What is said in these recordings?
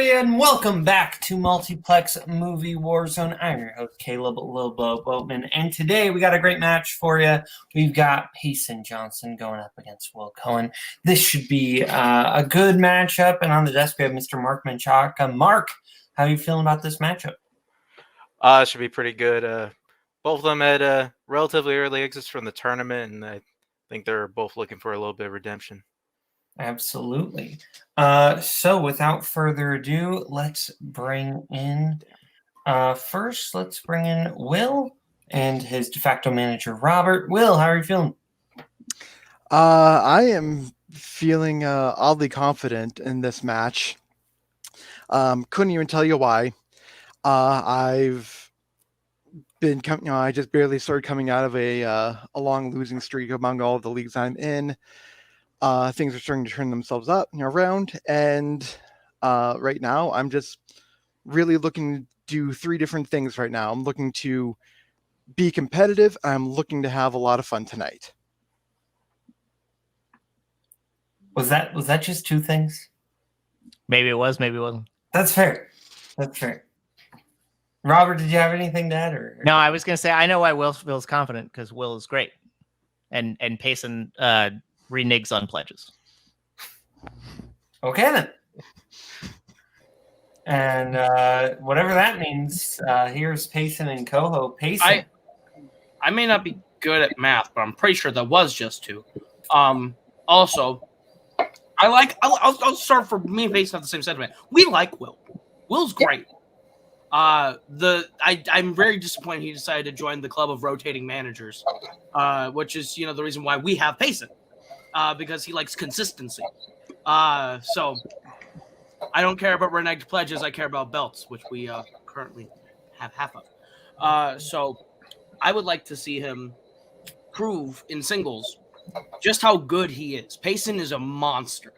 everybody, and welcome back to Multiplex Movie Warzone. I'm your host, Kaleb Boatman, and today we got a great match for you. We've got Payson Johnson going up against Will Cohen. This should be a good matchup, and on the desk we have Mr. Mark Menchaca. Mark, how are you feeling about this matchup? It should be pretty good. Both of them had relatively early exits from the tournament, and I think they're both looking for a little bit of redemption. Absolutely. So without further ado, let's bring in Will and his de facto manager, Robert. Will, how are you feeling? I am feeling oddly confident in this match. Couldn't even tell you why. I've been, I just barely started coming out of a long losing streak among all of the leagues I'm in. Things are starting to turn themselves around, and right now I'm just really looking to do three different things right now. I'm looking to be competitive. I'm looking to have a lot of fun tonight. Was that just two things? Maybe it was, maybe it wasn't. That's fair. That's fair. Robert, did you have anything to add? Or? No, I was going to say I know why Will's confident, because Will is great, and Payson reneges on pledges. Okay then. And whatever that means, here's Payson and Koho. Payson. I may not be good at math, but I'm pretty sure that was just two. Also, I'll start for me and Payson have the same sentiment. We like Will. Will's great. I'm very disappointed he decided to join the club of rotating managers, which is the reason why we have Payson, because he likes consistency. So I don't care about reneged pledges. I care about belts, which we currently have half of. So I would like to see him prove in singles just how good he is. Payson is a monster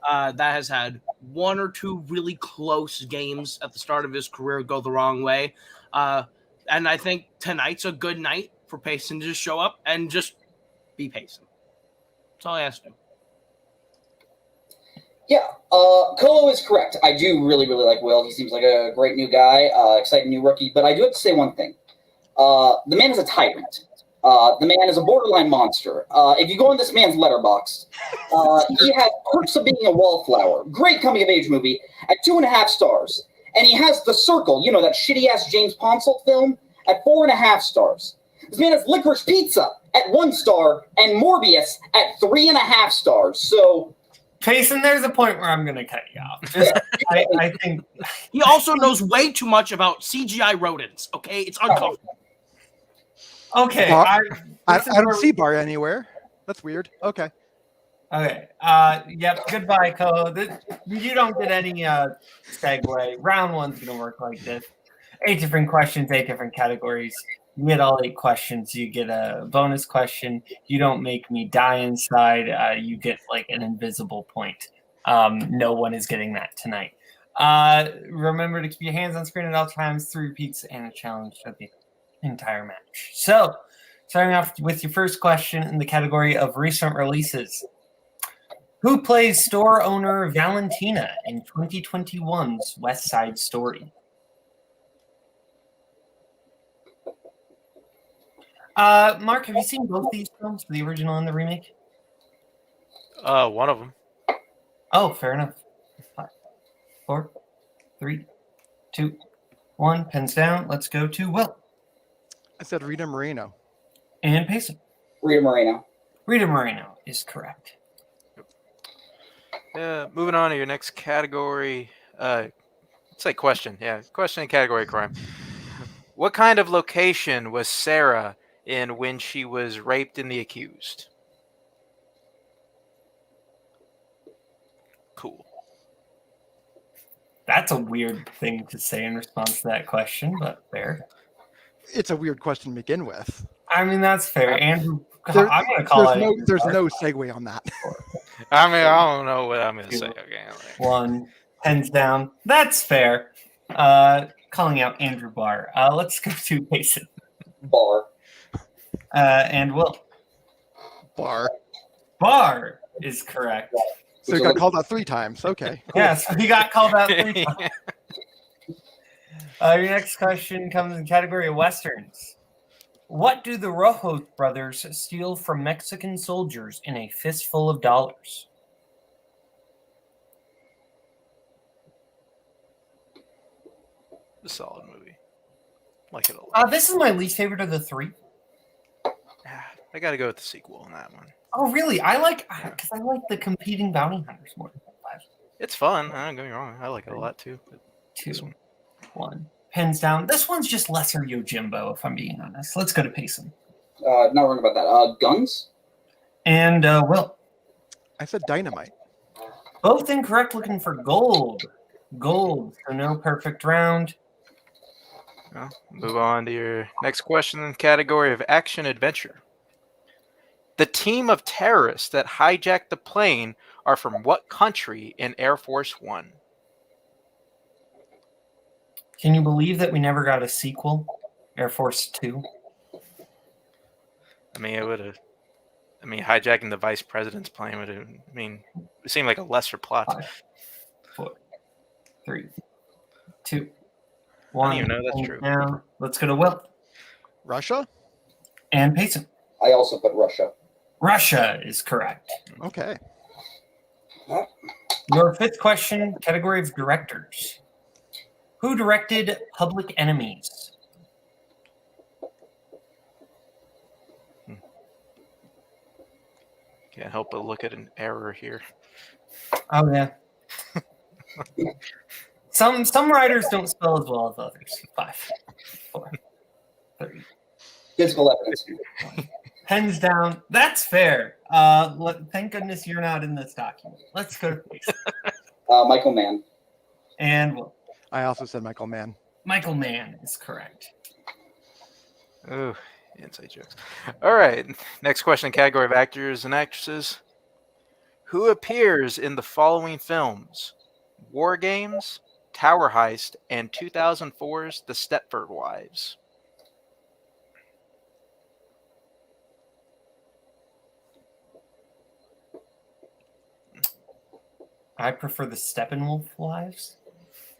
that has had one or two really close games at the start of his career go the wrong way. And I think tonight's a good night for Payson to just show up and just be Payson. That's all I ask him. Yeah, Koho is correct. I do really, really like Will. He seems like a great new guy, exciting new rookie. But I do have to say one thing. The man is a tyrant. The man is a borderline monster. If you go in this man's letterbox, he has Perks of Being a Wallflower. Great coming-of-age movie at 2.5 stars. And he has The Circle, that shitty-ass James Ponsoldt film, at 4.5 stars. This man has Licorice Pizza at 1 star and Morbius at 3.5 stars. So... Payson, there's a point where I'm going to cut you off. I think he also knows way too much about CGI rodents. Okay, it's uncomfortable. Okay, I don't see bar anywhere. That's weird. Okay. Okay. Yep. Goodbye, Koho. You don't get any segue. Round one's going to work like this: 8 different questions, 8 different categories. You get all 8 questions. You get a bonus question. You don't make me die inside. You get like an invisible point. No one is getting that tonight. Remember to keep your hands on screen at all times. 3 repeats and a challenge for the entire match. So, starting off with your first question in the category of recent releases. Who plays store owner Valentina in 2021's West Side Story? Mark, have you seen both these films, the original and the remake? One of them. Oh, fair enough. 5, 4, 3, 2, 1. Pens down. Let's go to Will. I said Rita Moreno. And Payson. Rita Moreno. Rita Moreno is correct. Moving on to your next category. It's like question. Yeah, question and category crime. What kind of location was Sarah in when she was raped in The Accused? Cool. That's a weird thing to say in response to that question, but fair. It's a weird question to begin with. I mean, that's fair. Andrew, I'm going to call it. There's no segue on that. I mean, I don't know what I'm going to say. Okay. 1. Pens down. That's fair. Calling out Andrew Barr. Let's go to Payson. Bar. And Will. Bar. Bar is correct. So he got called out 3 times. Okay. Cool. Yeah, so he got called out 3 times. Your next question comes in category of Westerns. What do the Rojo brothers steal from Mexican soldiers in a fistful of dollars? A solid movie. Like it a lot. This is my least favorite of the 3. I got to go with the sequel on that one. Oh, really? I like the competing bounty hunters more than 5. It's fun. Don't get me wrong. I like it a lot too. But 2, 1. Pens down. This one's just lesser Yojimbo, if I'm being honest. Let's go to Payson. Not wrong about that. Guns? And Will. I said dynamite. Both incorrect, looking for gold. Gold. So no perfect round. well, move on to your next question in the category of action adventure. The team of terrorists that hijacked the plane are from what country in Air Force One? Can you believe that we never got a sequel? Air Force 2? I mean, it would have. I mean, hijacking the vice president's plane would have. I mean, it seemed like a lesser plot. 5, 4, 3, 2, I 1. don't even know that's true. Now, let's go to Will. Russia? And Payson. I also put Russia. Russia is correct. Okay. Your 5th question, category of directors. Who directed Public Enemies? Can't help but look at an error here. Oh, yeah. Some writers don't spell as well as others. 5, 4, 3. Physical evidence. Pens down. That's fair. Thank goodness you're not in this document. Let's go to Payson. Michael Mann. And Will. I also said Michael Mann. Michael Mann is correct. Oh, inside jokes. All right. Next question in category of actors and actresses. Who appears in the following films? War Games, Tower Heist, and 2004's The Stepford Wives. I prefer the Steppenwolf Wives.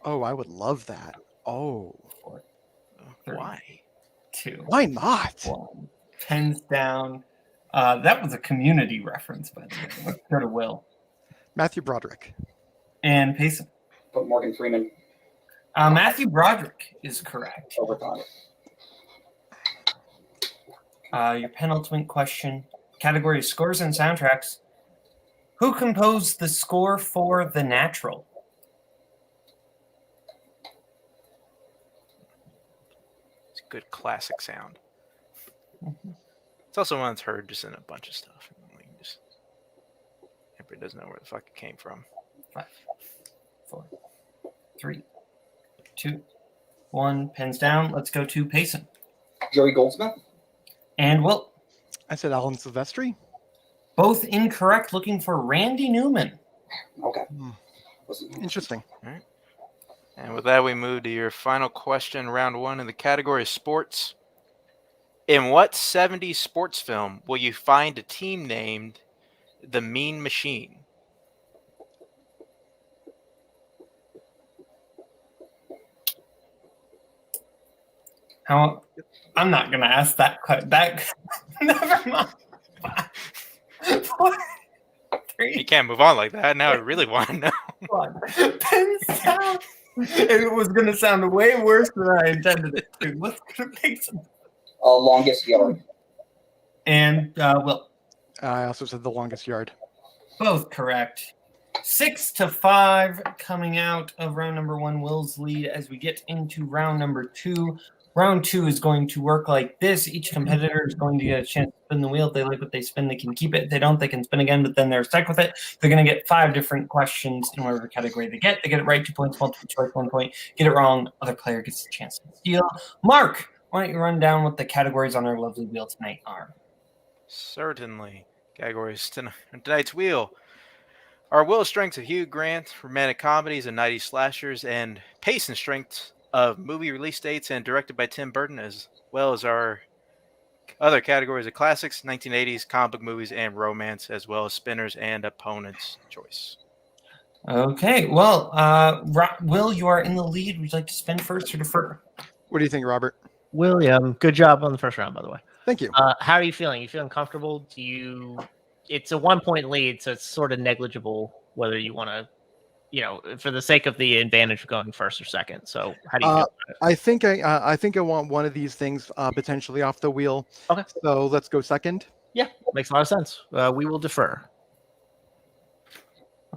Oh, I would love that. Oh. 4, 3, Why? 2, Why not? 1. Pens down. That was a Community reference, by the way. Let's go to Will. Matthew Broderick. And Payson. Put Morgan Freeman. Matthew Broderick is correct. Overtime. Your penultimate question, category of scores and soundtracks. Who composed the score for The Natural? It's a good classic sound. It's also one that's heard just in a bunch of stuff. Like just, everybody doesn't know where the fuck it came from. 5, 4, 3, 2, 1. Pens down. Let's go to Payson. Jerry Goldsmith. And Will. I said Alan Silvestri. Both incorrect, looking for Randy Newman. Okay. Interesting. And with that, we move to your final question, round 1 in the category of sports. In what 70s sports film will you find a team named the Mean Machine? I'm not going to ask that question. Never mind. 5, 4, 3, You can't move on like that. Now I really want to know. 1. Pens down. It was going to sound way worse than I intended it to. Let's go to Payson. Longest yard. And Will. I also said The Longest Yard. Both correct. 6-5 coming out of round number 1. Will's lead as we get into round number 2. Round 2 is going to work like this. Each competitor is going to get a chance to spin the wheel. If they like what they spin, they can keep it. If they don't, they can spin again, but then they're stuck with it. They're going to get 5 different questions in whatever category they get. They get it right, 2 points, multiple choice, 1 point. Get it wrong, other player gets a chance to steal. Mark, why don't you run down what the categories on our lovely wheel tonight are? Certainly. Categories tonight's wheel. Our Will strengths of Hugh Grant, romantic comedies and 90s slashers, and Payson strengths of movie release dates and directed by Tim Burton, as well as our other categories of classics, 1980s, comic book movies, and romance, as well as spinners and opponent's choice. Okay. Well, Will, you are in the lead. Would you like to spin first or defer? What do you think, Robert? William, good job on the first round, by the way. Thank you. How are you feeling? You feeling comfortable? It's a 1-point lead, so it's sort of negligible whether you want to, for the sake of the advantage of going first or second. So how do you feel about it? I think I want one of these things potentially off the wheel. Okay. So let's go second. Yeah, makes a lot of sense. We will defer.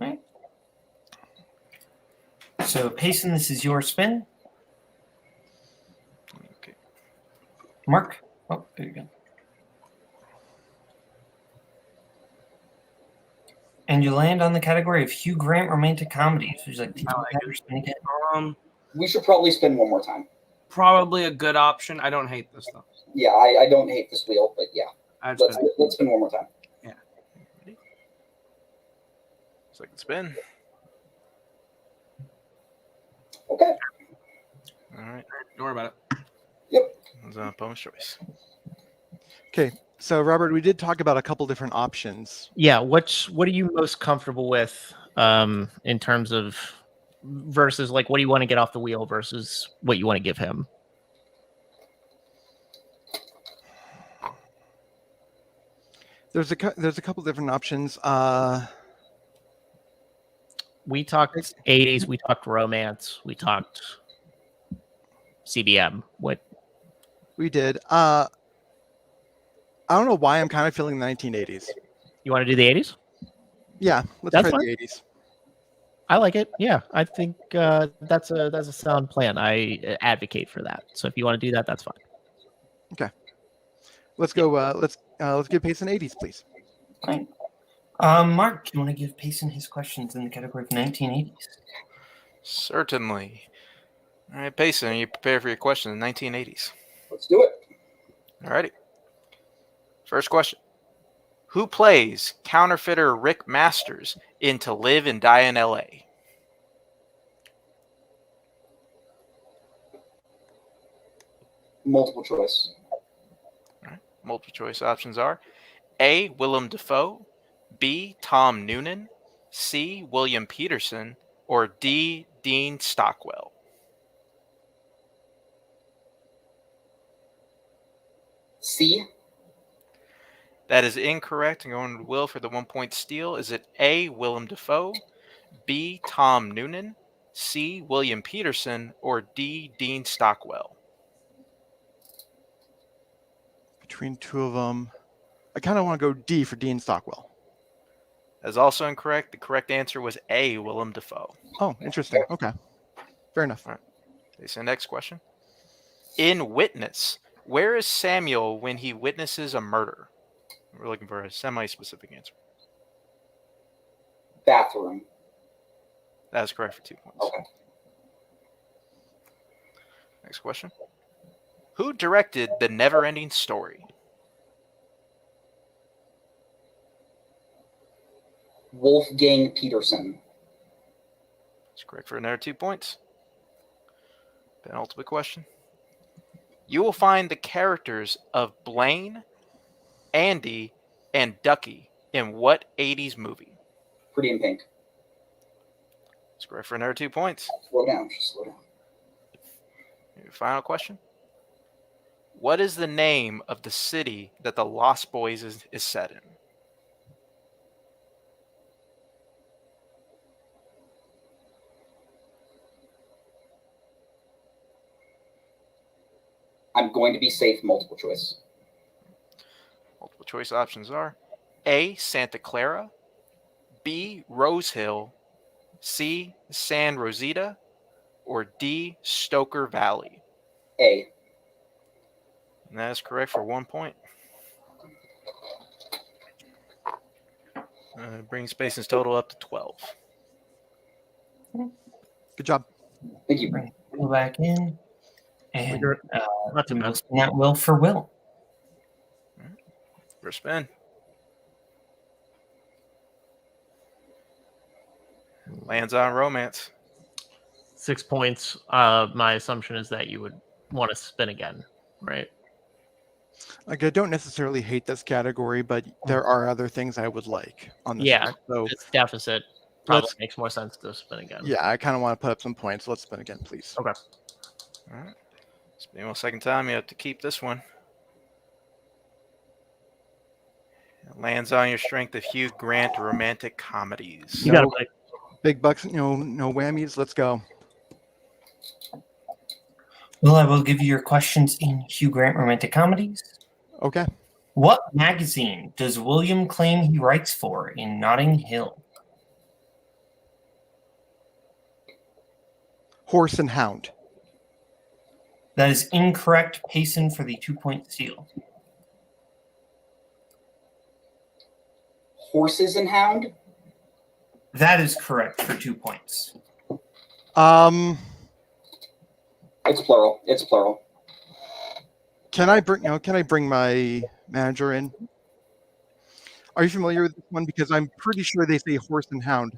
All right. So, Payson, this is your spin. Okay. Mark. Oh, there you go. And you land on the category of Hugh Grant romantic comedies. Would you like to take that or spin again? We should probably spin one more time. Probably a good option. I don't hate this though. Yeah, I don't hate this wheel, but yeah. I'd Let's spin it. spin one more time. Second spin. Okay. All right. Don't worry about it. Yep. That's an opponent's choice. Okay. So Robert, we did talk about a couple different options. Yeah, what are you most comfortable with in terms of versus like what do you want to get off the wheel versus what you want to give him? There's a couple different options. We talked 80s, we talked romance, we talked CBM. What We did. I don't know why I'm kind of feeling the 1980s. you want to do the 80s? Yeah, let's That's try fine. the 80s. I like it. Yeah, I think that's a sound plan. I advocate for that. So if you want to do that, that's fine. Let's go. Let's give Payson 80s, please. Fine. Mark, you want to give Payson his questions in the category of 1980s? Certainly. All right, Payson, are you prepared for your question in the 1980s? Let's do it. All righty. First question. Who plays counterfeiter Rick Masters in To Live and Die in L.A.? Multiple choice. All right. Multiple choice options are A. Willem Dafoe, B. Tom Noonan, C. William Peterson, or D. Dean Stockwell. C. That is incorrect. I'm going to Will for the 1-point steal. Is it A. Willem Dafoe, B. Tom Noonan, C. William Peterson, or D. Dean Stockwell? Between two of them, I kind of want to go D for Dean Stockwell. That is also incorrect. The correct answer was A. Willem Dafoe. Oh, interesting. Okay, fair enough. Okay, so next question. In Witness, where is Samuel when he witnesses a murder? We're looking for a semi-specific answer. Bathroom. That is correct for 2 points. Okay. Next question. Who directed The Never-Ending Story? Wolfgang Peterson. That's correct for another 2 points. Penultimate question. You will find the characters of Blaine, Andy, and Ducky in what 80s movie? Pretty in Pink. That's correct for another 2 points. Slow down. Just slow down. Your final question. What is the name of the city that the Lost Boys is set in? I'm going to be safe. Multiple choice. Multiple choice options are A. Santa Clara, B. Rose Hill, C. San Rosita, or D. Stoker Valley. A. And that is correct for 1 point. Brings Payson's total up to 12. Good job. Thank you. Bring Will back in. And Not too we'll bad. spin that Will for Will. First spin. Lands on romance. 6 points. My assumption is that you would want to spin again, right? Like, I don't necessarily hate this category, but there are other things I would like on this. Yeah, list. So this deficit probably let's. makes more sense to spin again. Yeah, I kind of want to put up some points. Let's spin again, please. Okay. All right. Spin one second time. You have to keep this one. It lands on your strength of Hugh Grant romantic comedies. You got No. it. Big bucks, no whammies. Let's go. Well, I will give you your questions in Hugh Grant romantic comedies. Okay. What magazine does William claim he writes for in Notting Hill? Horse and Hound. That is incorrect. Payson for the 2-point steal. Horses and Hound. That is correct for 2 points. It's plural. It's plural. Can I bring my manager in? Are you familiar with this one? Because I'm pretty sure they say Horse and Hound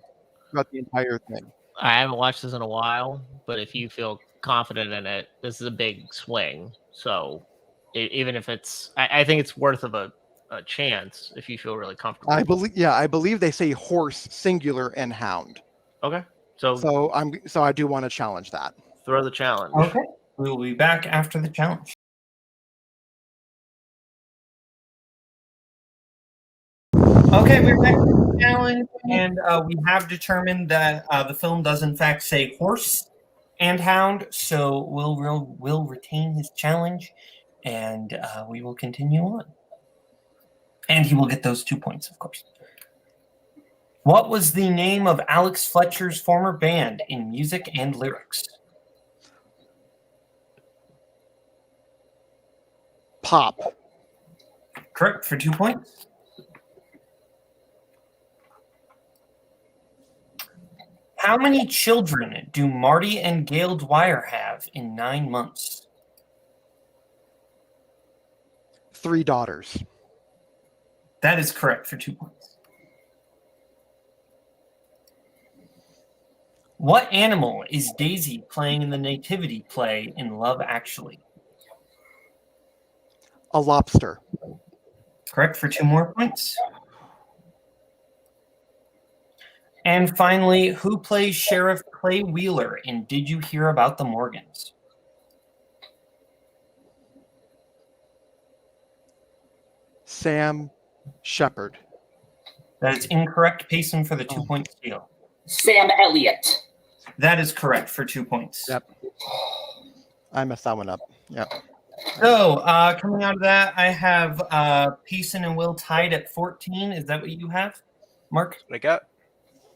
throughout the entire thing. I haven't watched this in a while, but if you feel confident in it, this is a big swing. So even if it's, I think it's worth of a chance if you feel really comfortable. I believe they say horse singular and hound. Okay. So So I do want to challenge that. throw the challenge. Okay. We will be back after the challenge. Okay, we're back to the challenge, and we have determined that the film does in fact say horse and hound, so Will retain his challenge, and we will continue on. And he will get those 2 points, of course. What was the name of Alex Fletcher's former band in music and lyrics? Pop. Correct for 2 points. How many children do Marty and Gail Dwyer have in 9 months? 3 daughters. That is correct for 2 points. What animal is Daisy playing in the nativity play in Love Actually? A lobster. Correct for 2 more points. And finally, who plays Sheriff Clay Wheeler in Did You Hear About the Morgans? Sam Shepard. That is incorrect. Payson for the 2-point steal. Sam Elliott. That is correct for 2 points. Yep. I messed that one up. Yep. So, coming out of that, I have Payson and Will tied at 14. Is that what you have, Mark? What I got?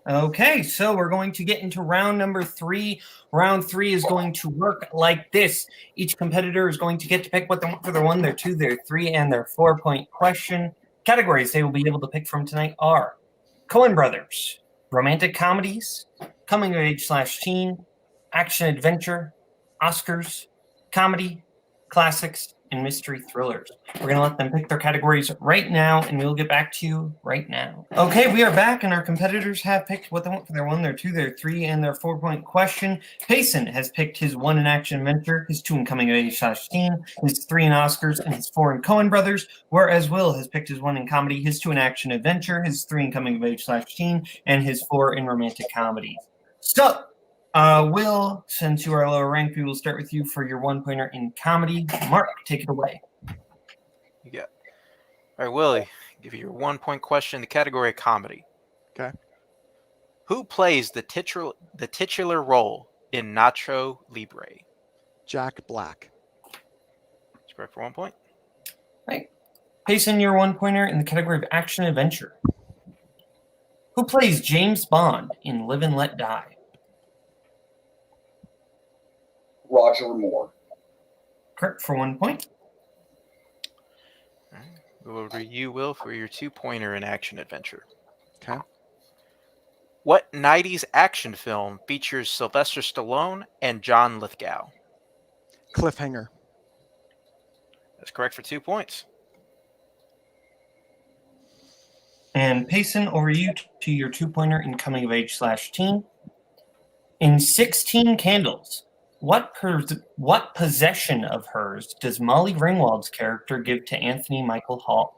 Okay, so we're going to get into round number 3. Round 3 is going to work like this. Each competitor is going to get to pick what they want for their 1, their 2, their 3, and their 4-point question. Categories they will be able to pick from tonight are Cohen Brothers, romantic comedies, coming of age/teen, action adventure, Oscars, comedy, classics, and mystery thrillers. We're going to let them pick their categories right now, and we'll get back to you right now. Okay, we are back, and our competitors have picked what they want for their 1, their 2, their 3, and their 4-point question. Payson has picked his 1 in action adventure, his 2 in coming of age/teen, his 3 in Oscars, and his 4 in Cohen Brothers, whereas Will has picked his 1 in comedy, his 2 in action adventure, his 3 in coming of age/teen, and his 4 in romantic comedies. So, Will, since you are lower ranked, we will start with you for your 1-pointer in comedy. Mark, take it away. You got. All right, Willie, give you your 1-point question in the category of comedy. Okay. Who plays the titular role in Nacho Libre? Jack Black. That's correct for 1 point. Right. Payson, your 1-pointer in the category of action adventure. Who plays James Bond in Live and Let Die? Roger Moore. Correct for 1 point. All right. Go over to you, Will, for your 2-pointer in action adventure. Okay. What 90s action film features Sylvester Stallone and John Lithgow? Cliffhanger. That's correct for 2 points. And Payson, over you to your 2-pointer in coming of age/teen. In 16 Candles, What possession of hers does Molly Ringwald's character give to Anthony Michael Hall?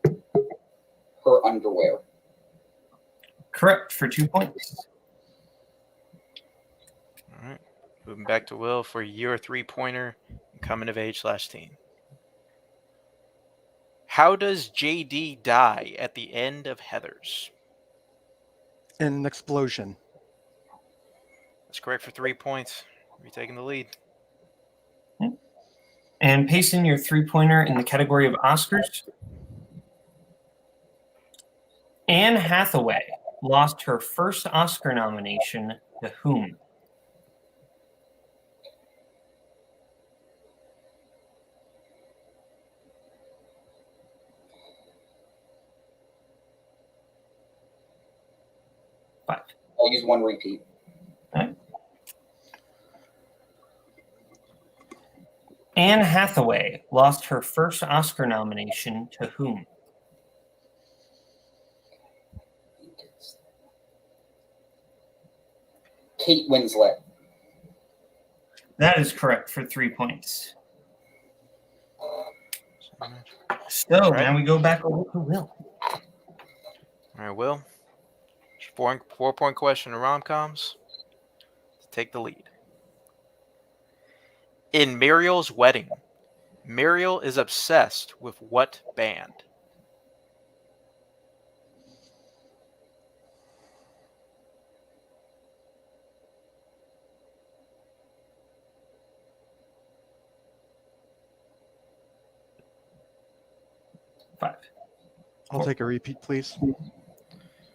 Her underwear. Correct for 2 points. All right. Moving back to Will for your 3-pointer, coming of age/teen. How does JD die at the end of Heathers? In an explosion. That's correct for 3 points. You're taking the lead. And Payson, your 3-pointer in the category of Oscars. Anne Hathaway lost her first Oscar nomination to whom? Five. I'll use one repeat. Okay. Anne Hathaway lost her first Oscar nomination to whom? Kate Winslet. That is correct for 3 points. So All right. now we go back over to Will. All right, Will. 4-point question in rom-coms. Take the lead. In Muriel's wedding, Muriel is obsessed with what band? Five. I'll take a repeat, please. All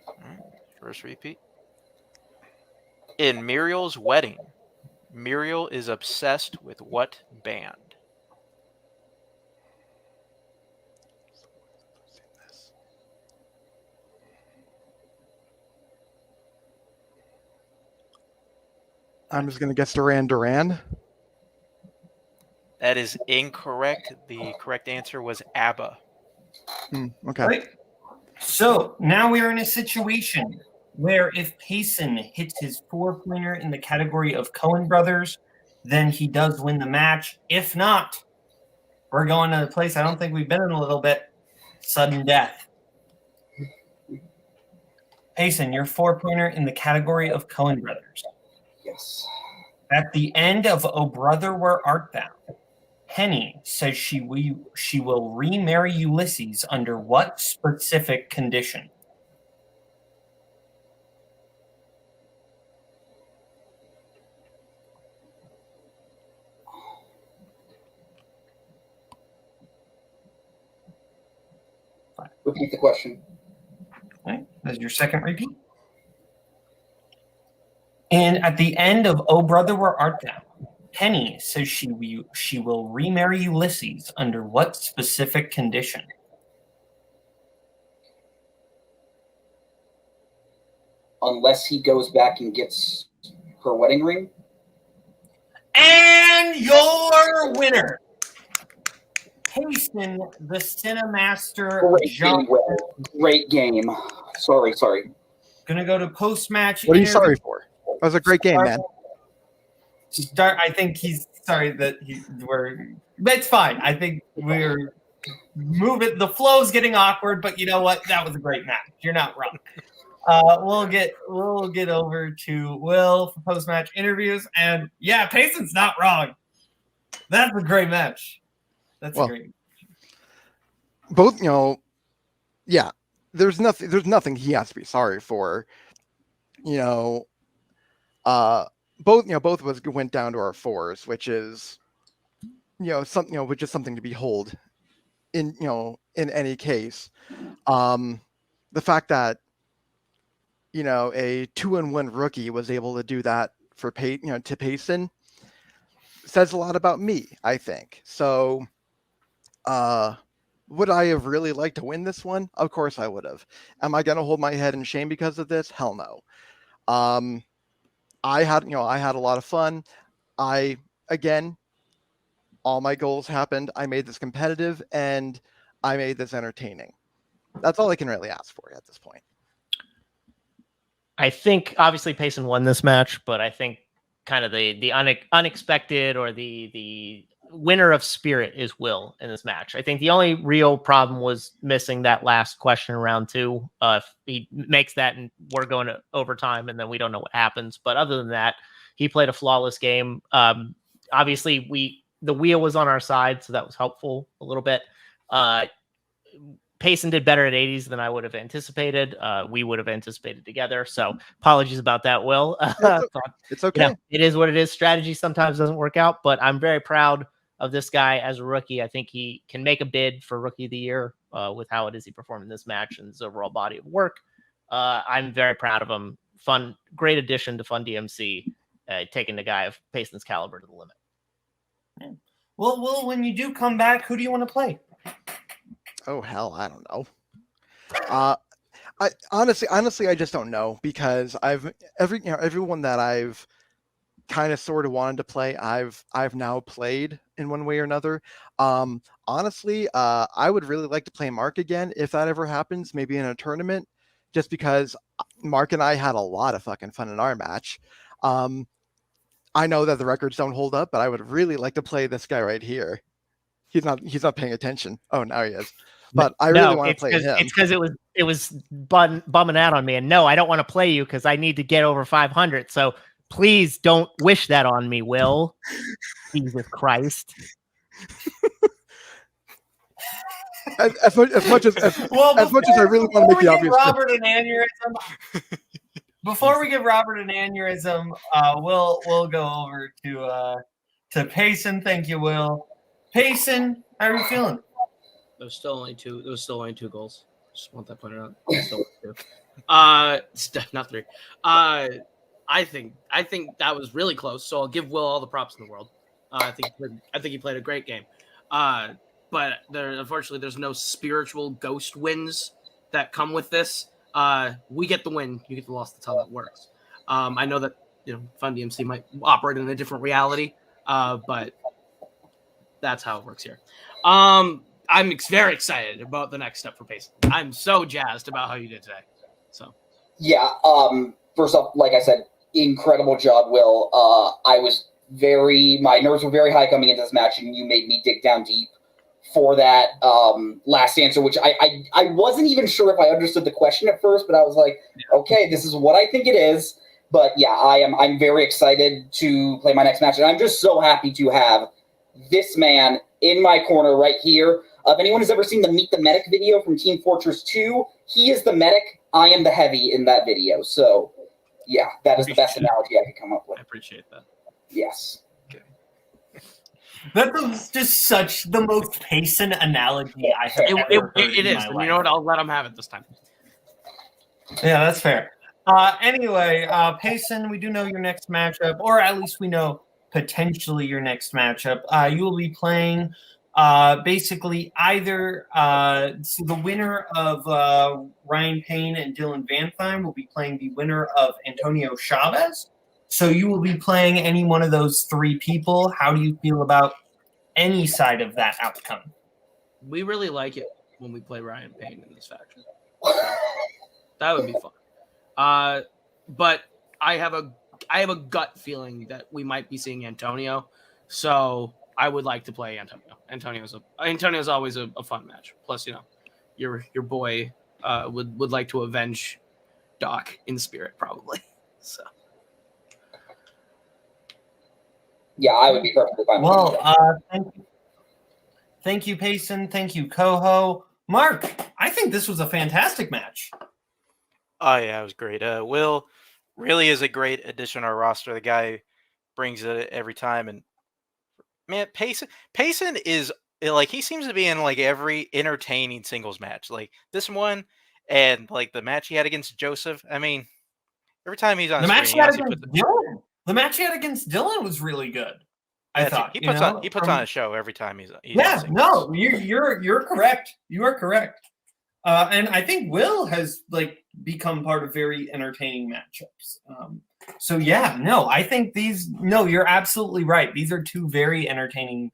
right, first repeat. In Muriel's wedding, Muriel is obsessed with what band? I'm just going to guess Duran Duran. That is incorrect. The correct answer was ABBA. Okay. Right. So now we are in a situation where if Payson hits his 4-pointer in the category of Cohen brothers, then he does win the match. If not, we're going to a place I don't think we've been in a little bit. Sudden death. Payson, your 4-pointer in the category of Cohen brothers. Yes. At the end of Oh Brother, Where Art Thou? Henny says she will remarry Ulysses under what specific condition? Repeat the question. Okay, that's your second repeat. And at the end of Oh Brother, Where Art Thou? Henny says she will remarry Ulysses under what specific condition? Unless he goes back and gets her wedding ring. And your winner, Payson, the Cinemaster. Great game. Sorry. Gonna go to post-match. What are you sorry for? That was a great game, man. I think he's sorry that that's fine. I think we're moving. The flow's getting awkward, but you know what? That was a great match. You're not wrong. We'll get over to Will for post-match interviews, and yeah, Payson's not wrong. That's a great match. That's great. Both, yeah. There's nothing he has to be sorry for. Both of us went down to our 4s, which is, which is something to behold in any case. The fact that, a 2-1 rookie was able to do that for to Payson says a lot about me, I think. So, would I have really liked to win this one? Of course I would have. Am I going to hold my head in shame because of this? Hell no. I had a lot of fun. Again, all my goals happened. I made this competitive and I made this entertaining. That's all I can really ask for at this point. I think obviously Payson won this match, but I think kind of the unexpected or the winner of spirit is Will in this match. I think the only real problem was missing that last question in round 2. If he makes that and we're going to overtime and then we don't know what happens. But other than that, he played a flawless game. Obviously, the wheel was on our side, so that was helpful a little bit. Payson did better at 80s than I would have anticipated. We would have anticipated together. So apologies about that, Will. It's okay. You know, it is what it is. Strategy sometimes doesn't work out, but I'm very proud of this guy as a rookie. I think he can make a bid for Rookie of the Year with how it is he performed in this match and his overall body of work. I'm very proud of him. Fun, great addition to Fun DMC, taking the guy of Payson's caliber to the limit. Yeah. Well, Will, when you do come back, who do you want to play? Oh hell, I don't know. I honestly, I just don't know, because everyone that I've kind of sort of wanted to play, I've now played in one way or another. Honestly, I would really like to play Mark again if that ever happens, maybe in a tournament, just because Mark and I had a lot of fucking fun in our match. I know that the records don't hold up, but I would really like to play this guy right here. He's not paying attention. Oh, now he is. But I really want to play him. It's because it was bumming out on me. And no, I don't want to play you because I need to get over 500. So please don't wish that on me, Will. Jesus Christ. As much as I really want to make the obvious. Robert an aneurysm. Before we give Robert an aneurysm, we'll go over to Payson. Thank you, Will. Payson, how are you feeling? There's still only two goals. Just want that pointed out. Still two. Not 3. I think that was really close. So I'll give Will all the props in the world. I think he played a great game. But unfortunately, there's no spiritual ghost wins that come with this. We get the win, you get the loss. That's how that works. I know that Fun DMC might operate in a different reality, but that's how it works here. I'm very excited about the next step for Payson. I'm so jazzed about how you did today. So yeah. First off, like I said, incredible job, Will. My nerves were very high coming into this match, and you made me dig down deep for that last answer, which I wasn't even sure if I understood the question at first, but I was like, okay, this is what I think it is. But yeah, I'm very excited to play my next match, and I'm just so happy to have this man in my corner right here. If anyone has ever seen the Meet the Medic video from Team Fortress 2, he is the medic, I am the heavy in that video. So yeah, that is the best analogy I could come up with. I appreciate that. Yes. That was just such the most Payson analogy I have ever heard it in is. my And life. you know what? I'll let him have it this time. Yeah, that's fair. Anyway, Payson, we do know your next matchup, or at least we know potentially your next matchup. You will be playing basically either so the winner of Ryan Payne and Dylan Van Thine will be playing the winner of Antonio Chavez. So you will be playing any one of those 3 people. How do you feel about any side of that outcome? We really like it when we play Ryan Payne in this faction. That would be fun. But I have a gut feeling that we might be seeing Antonio. So I would like to play Antonio. Antonio's always a fun match. Plus, your boy would like to avenge Doc in spirit, probably. So. Yeah, I would be perfectly fine. Well, thank you, Payson. Thank you, Koho. Mark, I think this was a fantastic match. Oh yeah, it was great. Will really is a great addition to our roster. The guy brings it every time, and man, Payson is like, he seems to be in like every entertaining singles match, like this one, and like the match he had against Joseph. I mean, every time he's on The match he screen, had against Dylan. The match he had against Dylan was really good. I thought he puts on a show every time he's yeah. on No, you're correct. You are correct. And I think Will has become part of very entertaining matchups. So yeah, no, I think you're absolutely right. These are 2 very entertaining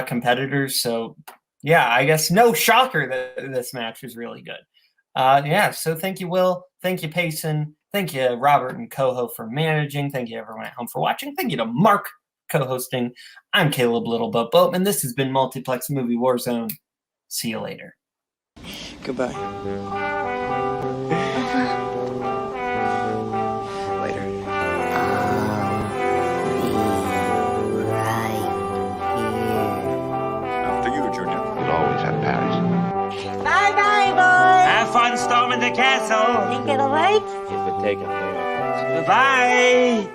competitors. So yeah, I guess no shocker that this match was really good. Yeah. So thank you, Will. Thank you, Payson. Thank you, Robert and Koho, for managing. Thank you, everyone at home, for watching. Thank you to Mark, co-hosting. I'm Kaleb Littleboat Boatman. This has been Multiplex Movie Warzone. See you later. Goodbye. Later. After you, Junior. You'll always have Paris. Bye-bye, boys. Have fun storming the castle. Think it'll work? Goodbye.